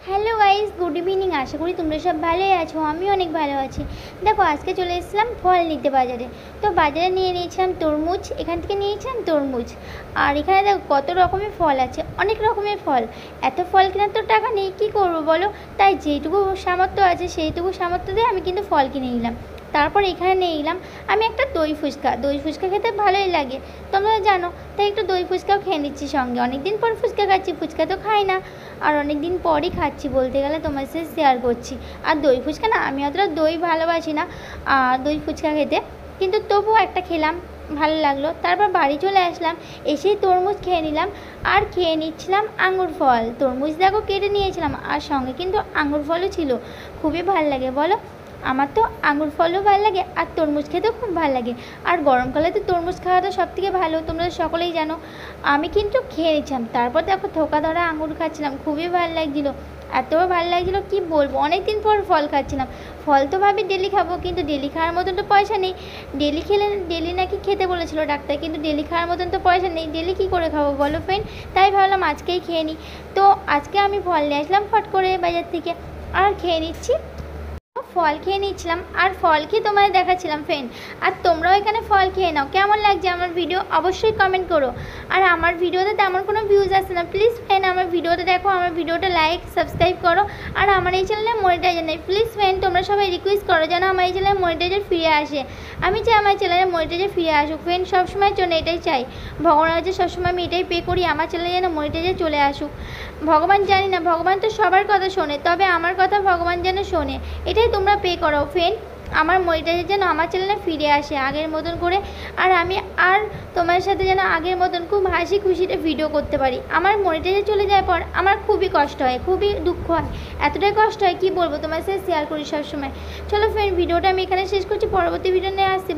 Hello guys, good evening. আশা করি তোমরা সব ভালোই আছো। আমি অনেক ভালো আছি। দেখো, আজকে চলে এসেছিলাম ফল নিতে বাজারে। তো বাজারে নিয়েছিলাম তরমুজ। এখান থেকে নিয়েছিলাম তরমুজ। আর এখানে দেখো কত রকমের ফল আছে, অনেক রকমের ফল। এত ফল কেনার তো টাকা নেই, কী করবো বলো। তাই যেইটুকু সামর্থ্য আছে সেইটুকু সামর্থ্য দিয়ে আমি কিন্তু ফল কিনে নিলাম। তারপর এখানে নিয়ে এলাম আমি একটা দই ফুচকা খেতে ভালোই লাগে, তোমরা জানো। তাই একটু দই ফুচকাও খেয়ে নিচ্ছি সঙ্গে। অনেক দিন পর ফুচকা খাচ্ছি, ফুচকা তো খাই না, আর অনেক দিন পরই খাচ্ছি বলতে গেলে, তোমার সাথে শেয়ার করছি। আর দই ফুচকা না, আমি অতটা দই ভালোবাসি না দই ফুচকা খেতে, কিন্তু তবুও একটা খেলাম, ভালো লাগলো। তারপর বাড়ি চলে আসলাম, এসেই তরমুজ খেয়ে নিলাম। আর খেয়ে নিচ্ছিলাম আঙুর ফল। তরমুজ দেখো কেটে নিয়েছিলাম, আর সঙ্গে কিন্তু আঙুর ফলও ছিল। খুবই ভালো লাগে বলো, আমার তো আঙুর ফলও ভালো লাগে আর তরমুজ খেতেও খুব ভালো লাগে। আর গরমকালে তো তরমুজ খাওয়াটা সবথেকে ভালো, তোমরা সকলেই জানো। আমি কিন্তু খেয়ে নিচ্ছিলাম। তারপর দেখো থোকা ধরা আঙুর খাচ্ছিলাম, খুবই ভালো লাগছিলো। এত ভালো লাগছিলো কী বলবো, অনেক দিন পর ফল খাচ্ছিলাম। ফল তো ভাবি ডেলি খাবো, কিন্তু ডেলি খাওয়ার মতন তো পয়সা নেই। ডেলি খেলে ডেলি নাকি খেতে বলেছিল ডাক্তার, কিন্তু ডেলি খাওয়ার মতন তো পয়সা নেই। ডেলি কী করে খাবো বলো ফ্রেন্ড। তাই ভাবলাম আজকেই খেয়ে নিই। তো আজকে আমি ফল নিয়ে আসলাম ফট করে বাজার থেকে, আর খেয়ে নিচ্ছি। ফল খেয়ে নিচ্ছিলাম আর ফল খেয়ে তোমাদের দেখাচ্ছিলাম ফ্রেন্ড। আর তোমরাও এখানে ফল খেয়ে নাও। কেমন লাগছে আমার ভিডিও অবশ্যই কমেন্ট করো। আর আমার ভিডিওতে তেমন কোনো ভিউজ আসে না, প্লিজ ফ্রেন্ড আমার ভিডিওতে দেখো, আমার ভিডিওটা লাইক সাবস্ক্রাইব করো। আর আমার এই চ্যানেলে মনিটাইজার নেই, প্লিজ ফ্রেন্ড তোমরা সবাই রিকোয়েস্ট করো যেন আমার এই চ্যানেলে মনিটাইজার ফিরে আসে। আমি চাই আমার চ্যানেলে মনিটাইজার ফিরে আসুক ফ্রেন্ড, সবসময়ের জন্য এটাই চাই। ভগবানের কাছে সবসময় আমি এটাই পে করি, আমার চ্যানেলে যেন মনিটাইজার চলে আসুক। ভগবান জানি না, ভগবান তো সবার কথা শোনে, তবে আমার কথা ভগবান যেন শোনে, এটাই তোমরা পে করো ফ্রেন্ড। আমার মনিটাইজার যেন আমার চ্যানেলে ফিরে আসে আগের মতন করে, আর আমি আর তোমার সাথে যেন আগের মতন খুব হাসি খুশিতে ভিডিও করতে পারি। আমার মনিটাইজার চলে যাওয়ার পর আমার খুবই কষ্ট হয়, খুবই দুঃখ হয়, এতটাই কষ্ট হয় কী বলবো, তোমার সাথে শেয়ার করি সবসময়। চলো ফ্রেন্ড, ভিডিওটা আমি এখানে শেষ করছি, পরবর্তী ভিডিও নিয়ে আসছি।